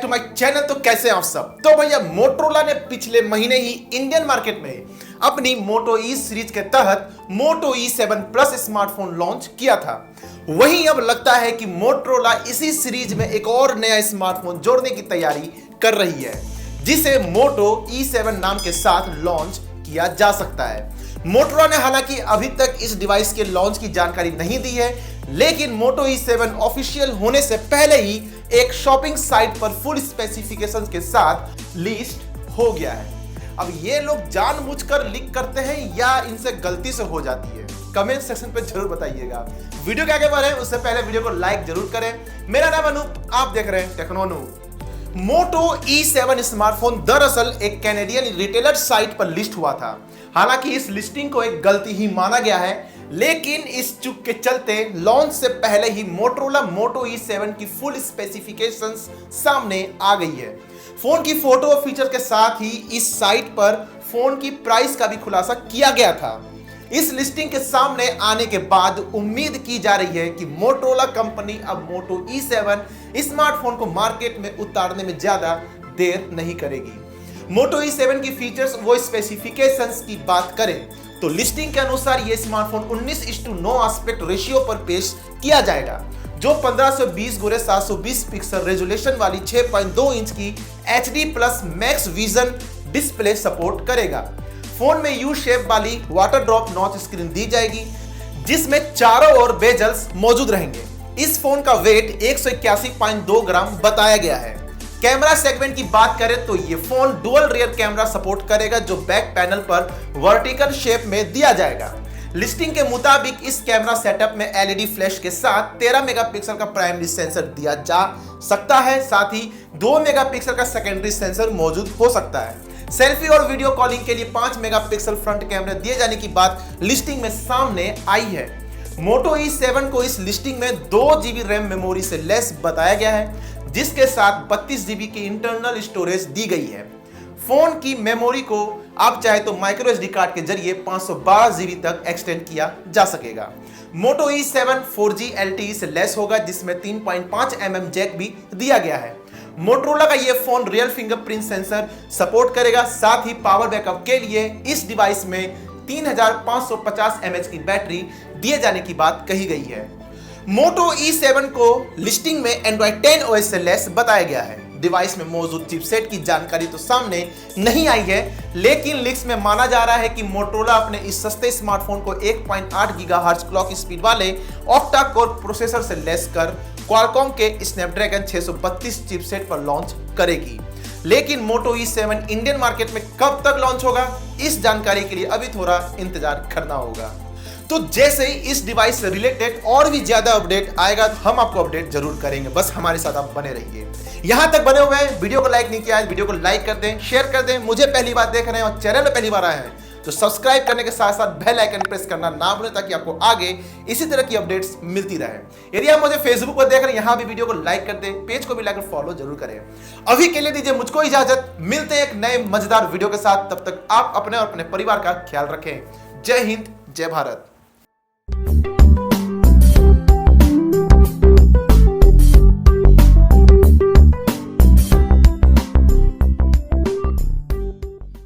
To my channel. तो कैसे हैं आप सब? तो भैया मोटोरोला ने पिछले महीने ही इंडियन मार्केट में अपनी मोटो ई सीरीज के तहत मोटो E7 प्लस स्मार्टफोन लॉन्च किया था। वहीं अब लगता है कि मोटोरोला इसी सीरीज में एक और नया स्मार्टफोन जोड़ने की तैयारी कर रही है, जिसे मोटो E7 नाम के साथ लॉन्च किया जा सकता है। मोटोरोला ने हालांकि अभी तक इस डिवाइस के लॉन्च की जानकारी नहीं दी है, लेकिन मोटो E7 ऑफिशियल होने से पहले ही एक शॉपिंग साइट पर फुल स्पेसिफिकेशंस के साथ लिस्ट हो गया है। अब ये लोग जानबूझकर लीक करते हैं या इनसे गलती से हो जाती है? कमेंट सेक्शन पे जरूर बताइएगा। वीडियो के आगे बढ़े उससे पहले वीडियो को लाइक जरूर करें। मेरा नाम अनूप, आप देख रहे हैं टेक्नोनू। मोटो E7 स्मार्टफोन दरअसल एक कैनेडियन रिटेलर साइट पर लिस्ट हुआ था। हालांकि इस लिस्टिंग को एक गलती ही माना गया है, लेकिन इस चूक के चलते लॉन्च से पहले ही मोटोरोला मोटो E7 की फुल स्पेसिफिकेशंस सामने आ गई है। फोन की फोटो और फीचर के साथ ही इस साइट पर फोन की प्राइस का भी खुलासा किया गया था। इस लिस्टिंग के सामने आने के बाद उम्मीद की जा रही है कि मोटोरोला कंपनी अब मोटो E7 स्मार्टफोन को मार्केट में उतारने में ज्यादा देर नहीं करेगी। मोटो E7 की फीचर्स वो स्पेसिफिकेशंस की बात करें तो लिस्टिंग के अनुसार यह स्मार्टफोन 19:9 एस्पेक्ट रेशियो पर पेश किया जाएगा, जो 1520x720 पिक्सल रेजोल्यूशन वाली 6.2 इंच की HD plus max vision display support करेगा। फोन में यू शेप वाली वाटर ड्रॉप नॉच स्क्रीन दी जाएगी, जिसमें चारों ओर बेजल्स मौजूद रहेंगे। इस फोन का वेट 181.2 ग्राम बताया गया है। कैमरा सेगमेंट की बात करें तो ये phone dual rear camera support करेगा, जो बैक पैनल पर वर्टिकल शेप में दिया जाएगा। लिस्टिंग के मुताबिक इस कैमरा सेटअप में LED फ्लैश के साथ 13 मेगापिक्सल का प्राइमरी सेंसर दिया जा सकता है, साथ ही 2 मेगापिक्सल का सेकेंडरी सेंसर मौजूद हो सकता है। सेल्फी और वीडियो कॉलिंग के लिए 5 मेगापिक्सल फ्रंट कैमरा दिए जाने की बात लिस्टिंग में सामने आई है। मोटो E7 को इस लिस्टिंग में 2 GB रैम मेमोरी से लेस बताया गया है, जिसके साथ 32 GB की इंटरनल स्टोरेज दी गई है। फोन की मेमोरी को आप चाहे तो माइक्रो SD कार्ड के जरिए 512 GB तक एक्सटेंड किया जा सकेगा। मोटो E7 4G LTE से लेस होगा, जिसमें 3.5 mm जैक भी दिया गया है। मोटोरोला का यह phone real fingerprint sensor support करेगा, साथ ही पावर बैकअप के लिए इस डिवाइस में 3550 mAh की बैटरी दिए जाने की बात कही गई है। मोटो E7 को लिस्टिंग में Android 10 OS से लेस बताया गया है। डिवाइस में मौजूद चिपसेट की जानकारी तो सामने नहीं आई है, लेकिन लीक्स में माना जा रहा है कि मोटोरोला अपने इस सस्ते स्मार्टफोन को 1.8 गीगाहर्ट्ज क्लॉक स्पीड वाले ऑक्टा कोर प्रोसेसर से लेस कर क्वालकॉम के स्नैपड्रैगन 632 चिपसेट पर लॉन्च करेगी। लेकिन मोटो E7 इंडियन मार्केट में कब तक लॉन्च होगा, इस जानकारी के लिए अभी थोड़ा इंतजार करना होगा। तो जैसे ही इस डिवाइस से रिलेटेड और भी ज्यादा अपडेट आएगा तो हम आपको अपडेट जरूर करेंगे। बस हमारे साथ आप बने रहिए। यहां तक बने हुए हैं, वीडियो को लाइक नहीं किया है, वीडियो को लाइक कर दें, शेयर कर दें। मुझे पहली बार देख रहे हैं और चैनल पे पहली बार आए हैं तो सब्सक्राइब करने के साथ साथ बेल आइकन प्रेस करना ना भूलें, ताकि आपको आगे इसी तरह की अपडेट्स मिलती रहे। यदि आप मुझे फेसबुक पर देख रहे हैं, यहां भी वीडियो को लाइक कर दें, पेज को भी लाइक और फॉलो जरूर करें। अभी के लिए दीजिए मुझको इजाजत, मिलते हैं एक नए मजेदार वीडियो के साथ। तब तक आप अपने और अपने परिवार का ख्याल रखें। जय हिंद, जय भारत।